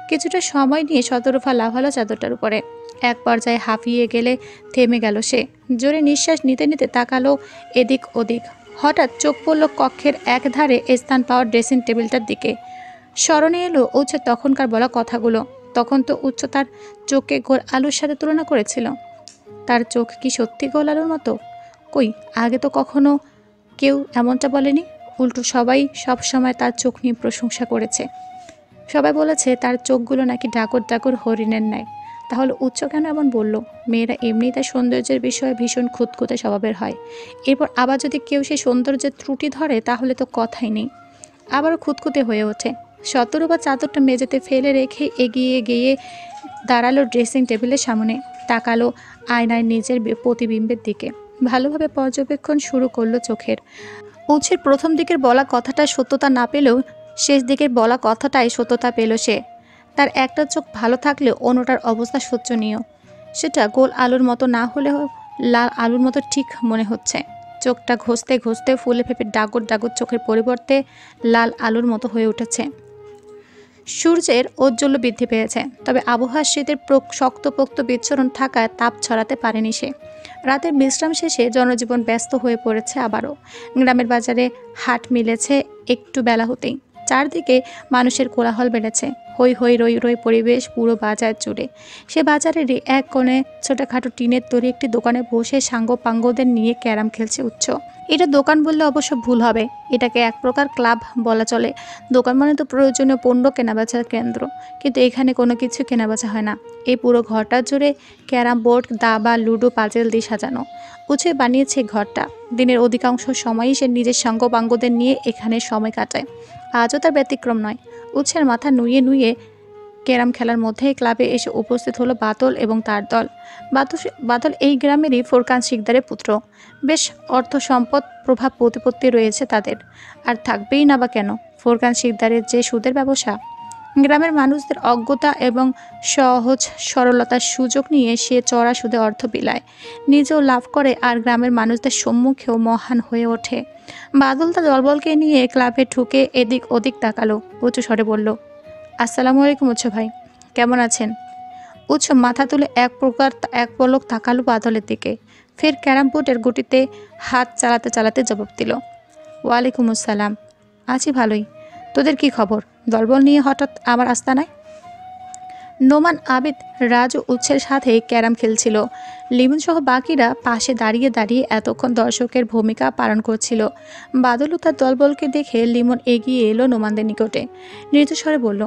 কিছুটা সময় নিয়ে শতরূপা লাফালো চাদরটার উপরে। এক পর্যায়ে হাঁপিয়ে গেলে থেমে গেল সে। জোরে নিঃশ্বাস নিতে নিতে তাকালো এদিক ওদিক। হঠাৎ চোখ পড়ল কক্ষের এক ধারে স্থান পাওয়া ড্রেসিং টেবিলটার দিকে। স্মরণে এলো উচ্চ তখনকার বলা কথাগুলো। তখন তো উচ্চ তার চোখকে গোল আলুর সাথে তুলনা করেছিল। তার চোখ কি সত্যি গোল আলুর মতো? কই, আগে তো কখনো কেউ এমনটা বলেনি। উল্টো সবাই সব সময় তার চোখ নিয়ে প্রশংসা করেছে। সবাই বলেছে তার চোখগুলো নাকি ডাকর ডাকর হরিণের ন্যায়। তাহলে উচ্চ কেন এমন বলল? মেয়েরা এমনিই তার সৌন্দর্যের বিষয়ে ভীষণ খুঁতখুঁতে স্বভাবের হয়। এরপর আবার যদি কেউ সেই সৌন্দর্যের ত্রুটি ধরে তাহলে তো কথাই নেই, আবারও খুঁতখুঁতে হয়ে ওঠে। শতরূপা চাদরটা মেঝেতে ফেলে রেখে এগিয়ে গিয়ে দাঁড়ালো ড্রেসিং টেবিলের সামনে। তাকালো আয়নায় নিজের প্রতিবিম্বের দিকে। ভালোভাবে পর্যবেক্ষণ শুরু করলো চোখের। উচ্ছের প্রথম দিকের বলা কথাটা সত্যতা না পেলেও শেষ দিকের বলা কথাটাই সত্যতা পেল সে। তার একটা চোখ ভালো থাকলেও অন্যটার অবস্থা শোচনীয়। সেটা গোল আলুর মতো না হলেও লাল আলুর মতো ঠিক মনে হচ্ছে। চোখটা ঘষতে ঘষতে ফুলে ফেপে ডাগর ডাগর চোখের পরিবর্তে লাল আলুর মতো হয়ে উঠেছে। সূর্যের ঔজ্জ্বল্য বৃদ্ধি পেয়েছে, তবে আবহাওয়ার শীতের শক্তপোক্ত বিচ্ছরণ থাকায় তাপ ছড়াতে পারেনি সে। রাতের বিশ্রাম শেষে জনজীবন ব্যস্ত হয়ে পড়েছে আবারও। গ্রামের বাজারে হাট মিলেছে একটু বেলা হতেই। চারদিকে মানুষের কোলাহল বেড়েছে। হই হই রই রই পরিবেশ পুরো বাজার জুড়ে। সে বাজারেরই এক কোণে ছোটোখাটো টিনের তৈরি একটি দোকানে বসে সাঙ্গ পাঙ্গদের নিয়ে ক্যারাম খেলছে উচ্চ। এটা দোকান বললে অবশ্য ভুল হবে, এটাকে এক প্রকার ক্লাব বলা চলে। দোকান মানে তো প্রয়োজনীয় পণ্য কেনাবেচার কেন্দ্র, কিন্তু এখানে কোনো কিছু কেনাবেচা হয় না। এই পুরো ঘরটা জুড়ে ক্যারাম বোর্ড, দাবা, লুডো, পাজেল দিয়ে সাজানো। উঁচে বানিয়েছে ঘরটা। দিনের অধিকাংশ সময়ই সে নিজের সাঙ্গপাঙ্গদের নিয়ে এখানে সময় কাটায়। আজও তার ব্যতিক্রম নয়। উচ্ছের মাথা নুয়ে নুয়ে ক্যারাম খেলার মধ্যেই ক্লাবে এসে উপস্থিত হলো বাদল এবং তার দল। বাদল এই গ্রামেরই ফোরকান শিকদারের পুত্র। বেশ অর্থ সম্পদ, প্রভাব প্রতিপত্তি রয়েছে তাদের, আর থাকবেই না বা কেন। ফোরকান শিকদারের যে সুদের ব্যবসা, গ্রামের মানুষদের অজ্ঞতা এবং সহজ সরলতার সুযোগ নিয়ে সে চড়া সুদে অর্থ বিলায়, নিজেও লাভ করে, আর গ্রামের মানুষদের সম্মুখেও মহান হয়ে ওঠে। বাদল তার দলবলকে নিয়ে ক্লাবে ঢুকে এদিক ওদিক তাকালো। উঁচু স্বরে বলল, আসসালামু আলাইকুম উৎস ভাই, কেমন আছেন? উৎস মাথা তুলে এক পলক তাকালো বাদলের দিকে, ফের ক্যারাম বোর্ডের গুটিতে হাত চালাতে চালাতে জবাব দিল, ওয়ালাইকুম আসসালাম, আছি ভালোই। তোদের কি খবর? দলবল নিয়ে হঠাৎ আমার আস্তানায়? নোমান, আবিদ, রাজু উৎসের সাথে ক্যারাম খেলছিল। লিমন সহ বাকিরা পাশে দাঁড়িয়ে দাঁড়িয়ে এতক্ষণ দর্শকের ভূমিকা পালন করছিল। বাদল ও তার দলবলকে দেখে লিমন এগিয়ে এলো নোমানদের নিকটে। মৃদু স্বরে বলল,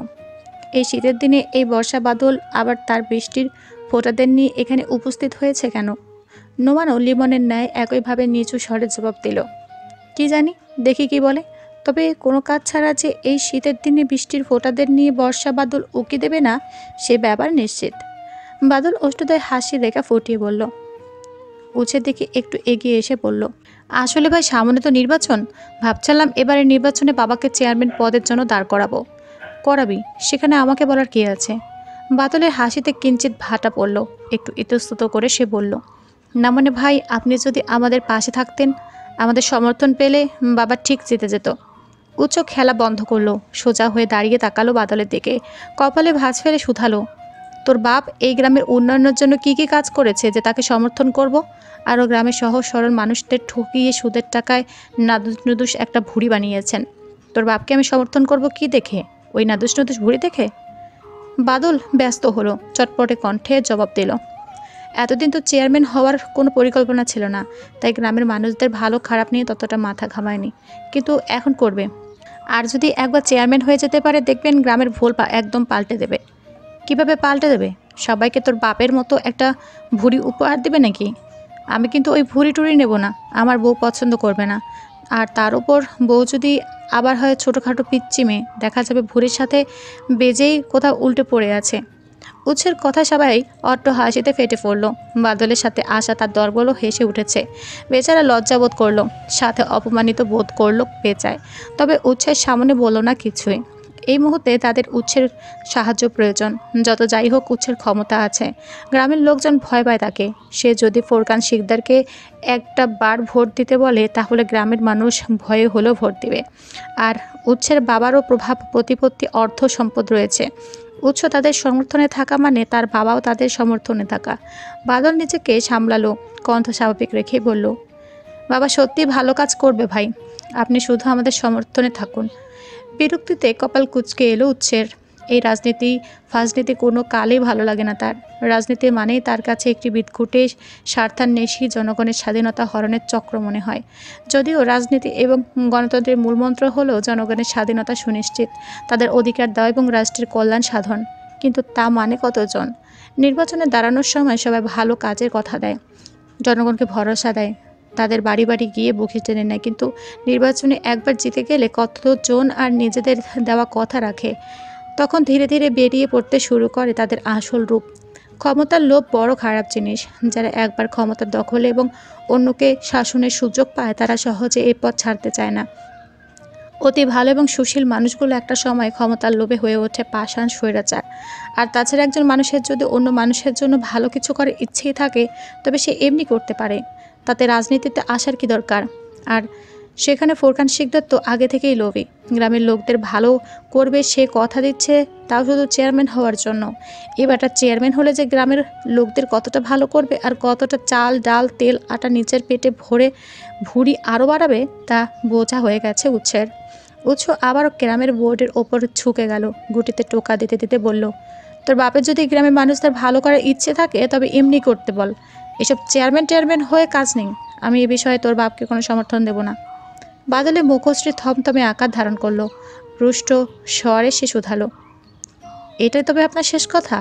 এই শীতের দিনে এই বর্ষা বাদল আবার তার বৃষ্টির ফোঁটাদের নিয়ে এখানে উপস্থিত হয়েছে কেন? নোমানও লিমনের ন্যায় একইভাবে নিচু স্বরে জবাব দিল, কি জানি, দেখি কি বলে। তবে কোনো কাজ ছাড়া যে এই শীতের দিনে বৃষ্টির ফোঁটাদের নিয়ে বর্ষা বাদল উকি দেবে না সে ব্যাপার নিশ্চিত। বাদল অষ্টদয় হাসির রেখা ফুটিয়ে বলল। উৎসের দিকে একটু এগিয়ে এসে বলল, আসলে ভাই সামনে তো নির্বাচন, ভাবছিলাম এবারে নির্বাচনে বাবাকে চেয়ারম্যান পদের জন্য দাঁড় করাবো। করাবি, সেখানে আমাকে বলার কি আছে? বাদলের হাসিতে কিঞ্চিত ভাটা পড়ল। একটু ইতস্তত করে সে বলল, না মানে ভাই, আপনি যদি আমাদের পাশে থাকতেন, আমাদের সমর্থন পেলে বাবা ঠিক জিতে যেত। উচ্চ খেলা বন্ধ করলো, সোজা হয়ে দাঁড়িয়ে তাকালো বাদলের দিকে, কপালে ভাঁজ ফেলে শুধালো, তোর বাপ এই গ্রামের উন্নয়নের জন্য কি কি কাজ করেছে যে তাকে সমর্থন করব? আরও গ্রামের সহজ সরল মানুষদের ঠকিয়ে সুদের টাকায় নাদুস একটা ভুঁড়ি বানিয়েছেন। তোর বাপকে আমি সমর্থন করব কি দেখে? ওই নাদুস ভুঁড়ি দেখে? বাদল ব্যস্ত হলো, চটপটে কণ্ঠে জবাব দিল, এতদিন তো চেয়ারম্যান হওয়ার কোনো পরিকল্পনা ছিল না, তাই গ্রামের মানুষদের ভালো খারাপ নিয়ে ততটা মাথা ঘামায়নি, কিন্তু এখন করবে। আর যদি একবার চেয়ারম্যান হয়ে যেতে পারে, দেখবেন গ্রামের ভুল একদম পাল্টে দেবে। কিভাবে পাল্টে দেবে? সবাইকে তোর বাপের মতো একটা ভুঁড়ি উপহার দেবে নাকি? আমি কিন্তু ওই ভুঁড়ি টুড়ি নেব না, আমার বউ পছন্দ করবে না। আর তার উপর বউ যদি আবার হয় ছোটোখাটো পিচ্চি মেয়ে, দেখা যাবে ভুঁড়ির সাথে বেজেই কোথাও উল্টে পড়ে আছে। উৎসের কথা সবাই অট্ট হাসিতে ফেটে পড়ল। বাদলের সাথে আসা তার দরবলও হেসে উঠেছে। বেচারা লজ্জা বোধ করলো, সাথে অপমানিত বোধ করলো বেচায়। তবে উৎসের সামনে বলল না কিছুই। এই মুহূর্তে তাদের উৎসের সাহায্য প্রয়োজন। যত যাই হোক, উৎসের ক্ষমতা আছে, গ্রামের লোকজন ভয় পায় তাকে। সে যদি ফোরকান শিকদারকে একটা বার ভোট দিতে বলে, তাহলে গ্রামের মানুষ ভয়ে হলেও ভোট দিবে। আর উৎসের বাবারও প্রভাব প্রতিপত্তি, অর্থ সম্পদ রয়েছে। উৎস তাদের সমর্থনে থাকা মানে তার বাবাও তাদের সমর্থনে থাকা। বাদল নিজেকে সামলালো, কণ্ঠ স্বাভাবিক রেখেই বলল, বাবা সত্যি ভালো কাজ করবে ভাই, আপনি শুধু আমাদের সমর্থনে থাকুন। বিরক্তিতে কপাল কুঁচকে এলো উৎসের। এই রাজনীতি ফাজনীতি কোনো কালেই ভালো লাগে না তার। রাজনীতি মানেই তার কাছে একটি বিদঘুটে স্বার্থান্বেষী জনগণের স্বাধীনতা হরণের চক্র মনে হয়। যদিও রাজনীতি এবং গণতন্ত্রের মূলমন্ত্র হলো জনগণের স্বাধীনতা সুনিশ্চিত, তাদের অধিকার দেওয়া এবং রাষ্ট্রের কল্যাণ সাধন, কিন্তু তা মানে কতজন? নির্বাচনে দাঁড়ানোর সময় সবাই ভালো কাজের কথা দেয়, জনগণকে ভরসা দেয়, তাদের বাড়ি বাড়ি গিয়ে বুকে টেনে নেয়, কিন্তু নির্বাচনে একবার জিতে গেলে কতজন আর নিজেদের দেওয়া কথা রাখে? তখন ধীরে ধীরে বেরিয়ে পড়তে শুরু করে তাদের আসল রূপ। ক্ষমতার লোভ বড় খারাপ জিনিস। যারা একবার ক্ষমতার দখলে এবং অন্যকে শাসনের সুযোগ পায়, তারা সহজে এই পথ ছাড়তে চায় না। অতি ভালো এবং সুশীল মানুষগুলো একটা সময় ক্ষমতার লোভে হয়ে ওঠে পাষাণ স্বৈরাচার। আর তাছাড়া একজন মানুষের যদি অন্য মানুষের জন্য ভালো কিছু করার ইচ্ছেই থাকে, তবে সে এমনি করতে পারে। তাতে রাজনীতিতে আসার কি দরকার? আর সেখানে ফোরকান শিকদার তো আগে থেকেই লোভী। গ্রামের লোকদের ভালো করবে সে কথা দিচ্ছে, তাও শুধু চেয়ারম্যান হওয়ার জন্য। এবারটা চেয়ারম্যান হলে যে গ্রামের লোকদের কতটা ভালো করবে আর কতটা চাল ডাল তেল আটা নিজের পেটে ভরে ভুঁড়ি আরও বাড়াবে, তা বোঝা হয়ে গেছে উৎসের। উৎস আবারও গ্রামের বোর্ডের ওপর ঝুঁকে গেল, গুটিতে টোকা দিতে দিতে বলল, তোর বাপের যদি গ্রামের মানুষদের ভালো করার ইচ্ছে থাকে, তবে এমনি করতে বল। এসব চেয়ারম্যান হয়ে কাজ নেই। আমি এ বিষয়ে তোর বাপকে কোনো সমর্থন দেব না। বাদলে মুখশ্রী থমথমে আকার ধারণ করলো। রুষ্ট স্বরে সে শুধালো, এটাই তবে আপনার শেষ কথা?